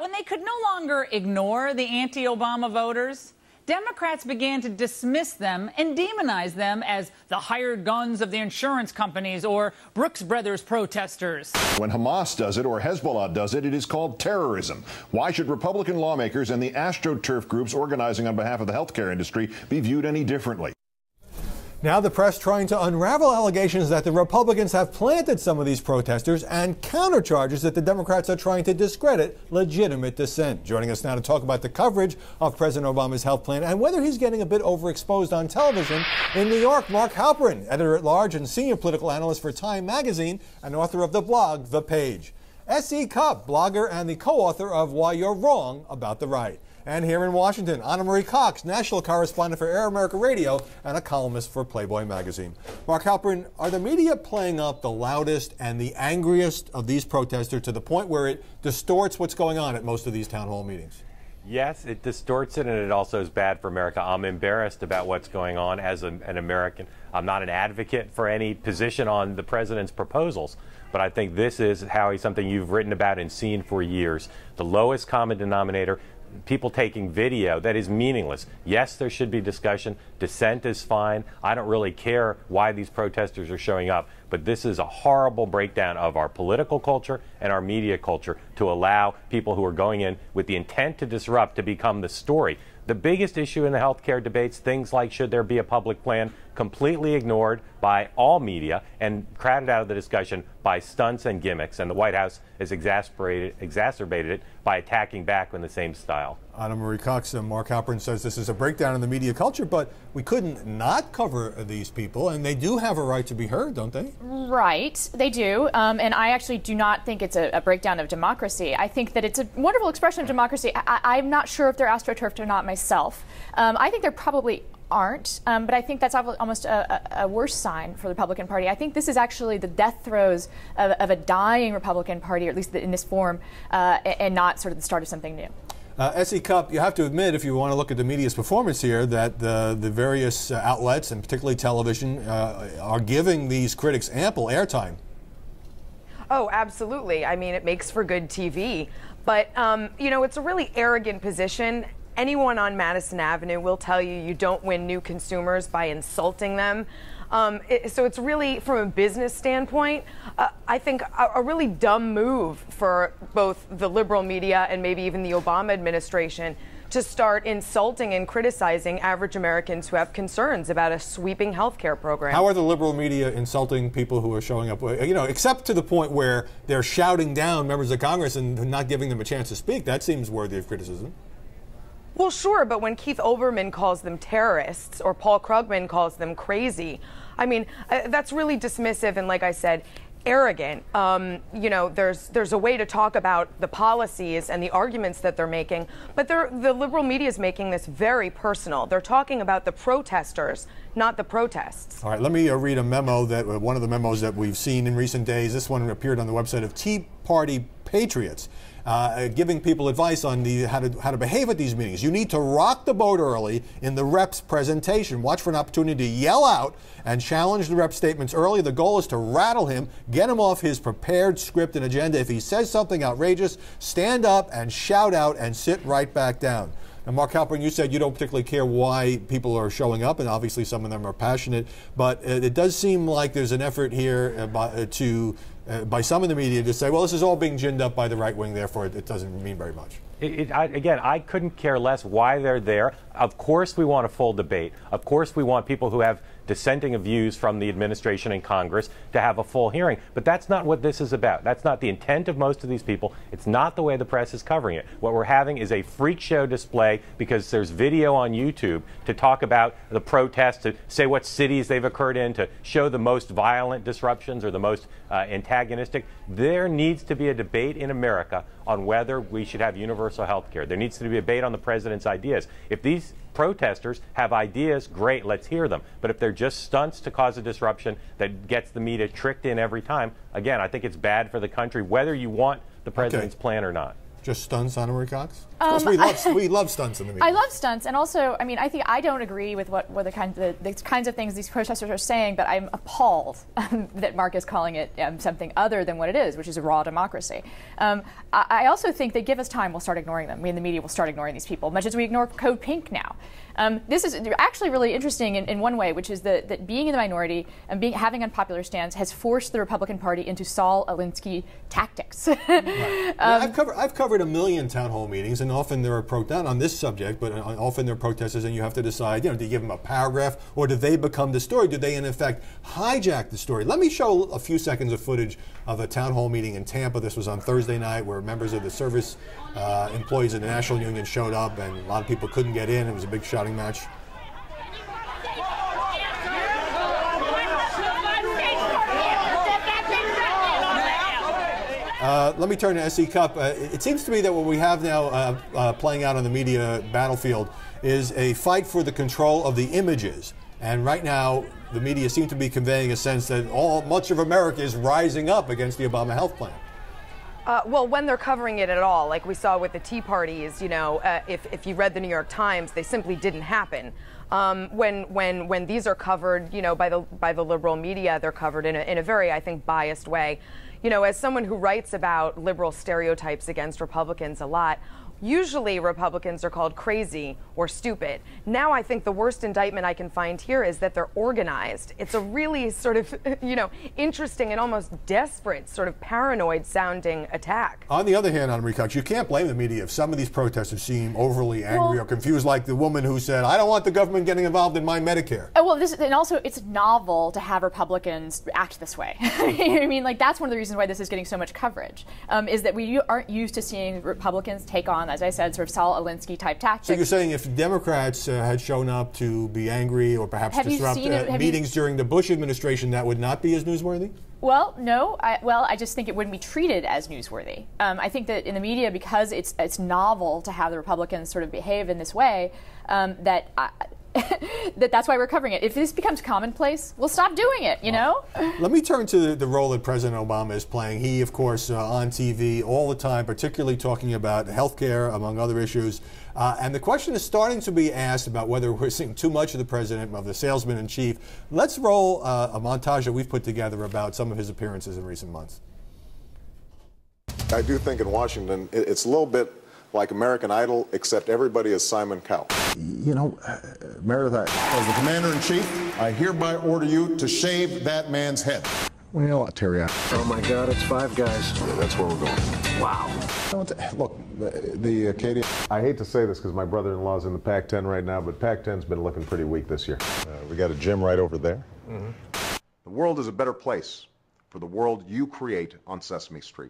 when they could no longer ignore the anti-Obama voters, Democrats began to dismiss them and demonize them as the hired guns of the insurance companies or Brooks Brothers protesters. When Hamas does it or Hezbollah does it, it is called terrorism. Why should Republican lawmakers and the AstroTurf groups organizing on behalf of the healthcare industry be viewed any differently? Now the press trying to unravel allegations that the Republicans have planted some of these protesters and countercharges that the Democrats are trying to discredit legitimate dissent. Joining us now to talk about the coverage of President Obama's health plan and whether he's getting a bit overexposed on television in New York, Mark Halperin, editor-at-large and senior political analyst for Time magazine and author of the blog The Page. S.E. Cupp, blogger and the co-author of Why You're Wrong About the Right. And here in Washington, Anna Marie Cox, national correspondent for Air America Radio and a columnist for Playboy magazine. Mark Halperin, are the media playing up the loudest and the angriest of these protesters to the point where it distorts what's going on at most of these town hall meetings? Yes, it distorts it, and it also is bad for America. I'm embarrassed about what's going on as an American. I'm not an advocate for any position on the president's proposals, but I think this is, Howie, something you've written about and seen for years. The lowest common denominator. People taking video that is meaningless. Yes, there should be discussion. Dissent is fine. I don't really care why these protesters are showing up, but this is a horrible breakdown of our political culture and our media culture to allow people who are going in with the intent to disrupt to become the story. The biggest issue in the healthcare debates, things like should there be a public plan, completely ignored by all media and crowded out of the discussion by stunts and gimmicks, and the White House has exacerbated it by attacking back in the same style. Anna Marie Cox, Mark Halperin says this is a breakdown in the media culture, but we couldn't not cover these people, and they do have a right to be heard, don't they? Right, they do, and I actually do not think it's a breakdown of democracy. I think that it's a wonderful expression of democracy. I'm not sure if they're astroturfed or not myself. I think they're probably aren't, but I think that's almost a worse sign for the Republican Party. I think this is actually the death throes of a dying Republican Party, or at least in this form, and not sort of the start of something new. S.E. Cupp, you have to admit, if you want to look at the media's performance here, that the various outlets, and particularly television, are giving these critics ample airtime. Oh, absolutely. I mean, it makes for good TV. But, you know, it's a really arrogant position. Anyone on Madison Avenue will tell you you don't win new consumers by insulting them. So it's really, from a business standpoint, I think a really dumb move for both the liberal media and maybe even the Obama administration to start insulting and criticizing average Americans who have concerns about a sweeping health care program. How are the liberal media insulting people who are showing up, you know, except to the point where they're shouting down members of Congress and not giving them a chance to speak? That seems worthy of criticism. Well, sure, but when Keith Olbermann calls them terrorists or Paul Krugman calls them crazy, I mean, that's really dismissive and, like I said, arrogant. You know, there's a way to talk about the policies and the arguments that they're making, but the liberal media is making this very personal. They're talking about the protesters, not the protests. All right, let me read a memo one of the memos that we've seen in recent days. This one appeared on the website of Tea Party Patriots. Giving people advice on how to behave at these meetings. You need to rock the boat early in the rep's presentation. Watch for an opportunity to yell out and challenge the rep's statements early. The goal is to rattle him, get him off his prepared script and agenda. If he says something outrageous, stand up and shout out and sit right back down. Now, Mark Halperin, you said you don't particularly care why people are showing up, and obviously some of them are passionate, but it does seem like there's an effort here by some in the media to say, well, this is all being ginned up by the right wing, therefore it doesn't mean very much. Again, I couldn't care less why they're there. Of course we want a full debate. Of course we want people who have dissenting views from the administration and Congress to have a full hearing. But that's not what this is about. That's not the intent of most of these people. It's not the way the press is covering it. What we're having is a freak show display because there's video on YouTube to talk about the protests, to say what cities they've occurred in, to show the most violent disruptions or the most antagonistic. There needs to be a debate in America on whether we should have universal health care. There needs to be a debate on the president's ideas. If these protesters have ideas, great, let's hear them. But if they're just stunts to cause a disruption that gets the media tricked in every time, again, I think it's bad for the country, whether you want the president's plan or not. Just stunts, Anna Marie Cox? Of course, we love stunts in the media. I love stunts, and also, I mean, I don't agree with what the kinds of things these protesters are saying, but I'm appalled that Mark is calling it something other than what it is, which is a raw democracy. I also think they give us time, we'll start ignoring them. We in the media will start ignoring these people, much as we ignore Code Pink now. This is actually really interesting in one way, which is that being in the minority and having unpopular stands has forced the Republican Party into Saul Alinsky tactics. Right. I've covered a million town hall meetings, and often there are not on this subject, but often there are protesters, and you have to decide, do you give them a paragraph, or do they become the story? Do they, in effect, hijack the story? Let me show a few seconds of footage of a town hall meeting in Tampa. This was on Thursday night, where members of the service employees of the National Union showed up, and a lot of people couldn't get in. It was a big shouting match. Let me turn to S.E. Cupp. It seems to me that what we have now playing out on the media battlefield is a fight for the control of the images. And right now, the media seem to be conveying a sense that much of America is rising up against the Obama health plan. Well, when they're covering it at all, like we saw with the Tea Parties, if you read the New York Times, they simply didn't happen. When these are covered, by the liberal media, they're covered in a very, I think, biased way. As someone who writes about liberal stereotypes against Republicans a lot, usually Republicans are called crazy or stupid. Now I think the worst indictment I can find here is that they're organized. It's a really sort of, interesting and almost desperate, sort of paranoid sounding attack. On the other hand, Anna Marie Cox, you can't blame the media if some of these protesters seem overly angry or confused, like the woman who said, I don't want the government getting involved in my Medicare. And also it's novel to have Republicans act this way. I mean, that's one of the reasons why this is getting so much coverage, is that we aren't used to seeing Republicans take on, as I said, sort of Saul Alinsky type tactics. So you're saying if Democrats had shown up to be angry or perhaps disrupt meetings during the Bush administration, that would not be as newsworthy? Well, no. I just think it wouldn't be treated as newsworthy. I think that in the media, because it's novel to have the Republicans sort of behave in this way, that's why we're covering it. If this becomes commonplace, we'll stop doing it, Let me turn to the role that President Obama is playing. He, of course, on TV all the time, particularly talking about health care, among other issues. And the question is starting to be asked about whether we're seeing too much of the president, of the salesman-in-chief. Let's roll a montage that we've put together about some of his appearances in recent months. I do think in Washington, it's a little bit like American Idol, except everybody is Simon Cowell. Meredith, as the commander-in-chief, I hereby order you to shave that man's head. Well, Terry, oh my God, it's Five Guys. Yeah, that's where we're going. Wow. Look, the Katie. I hate to say this because my brother-in-law's in the Pac-10 right now, but Pac-10's been looking pretty weak this year. We got a gym right over there. Mm-hmm. The world is a better place for the world you create on Sesame Street.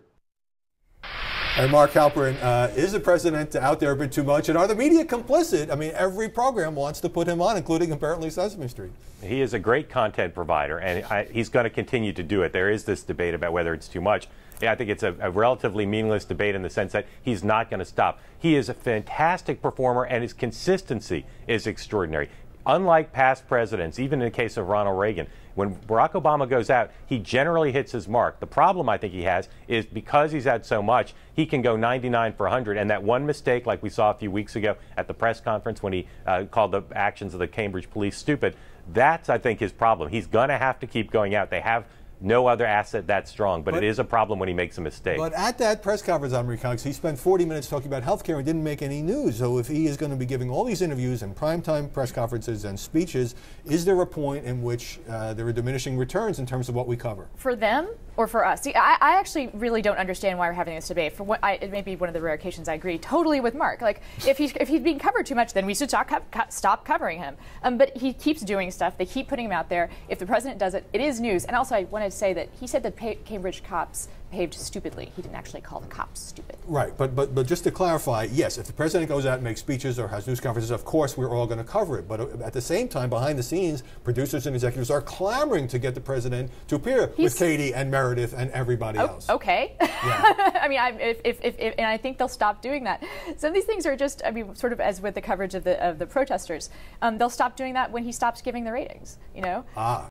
And Mark Halperin, is the president out there a bit too much? And are the media complicit? I mean, every program wants to put him on, including apparently Sesame Street. He is a great content provider, and he's going to continue to do it. There is this debate about whether it's too much. Yeah, I think it's a relatively meaningless debate in the sense that he's not going to stop. He is a fantastic performer, and his consistency is extraordinary. Unlike past presidents, even in the case of Ronald Reagan, when Barack Obama goes out, he generally hits his mark. The problem I think he has is because he's had so much, he can go 99 for 100. And that one mistake, like we saw a few weeks ago at the press conference when he called the actions of the Cambridge police stupid, that's, I think, his problem. He's going to have to keep going out. They have no other asset that strong, but it is a problem when he makes a mistake. But at that press conference, Anna Marie Cox, he spent 40 minutes talking about health care and didn't make any news. So if he is going to be giving all these interviews and primetime press conferences and speeches, is there a point in which there are diminishing returns in terms of what we cover? For them or for us? See, I actually really don't understand why we're having this debate. For what it may be one of the rare occasions I agree totally with Mark. Like, if he's being covered too much, then we should stop covering him. But he keeps doing stuff. They keep putting him out there. If the president does it, it is news. And also, I want to say that he said that Cambridge cops behaved stupidly. He didn't actually call the cops stupid. Right, but just to clarify, yes, if the president goes out and makes speeches or has news conferences, of course we're all going to cover it. But at the same time, behind the scenes, producers and executives are clamoring to get the president to appear with Katie and Meredith and everybody else. Okay. Yeah. I mean, and I think they'll stop doing that. Some of these things are just, I mean, sort of as with the coverage of the protesters, they'll stop doing that when he stops giving the ratings. You know.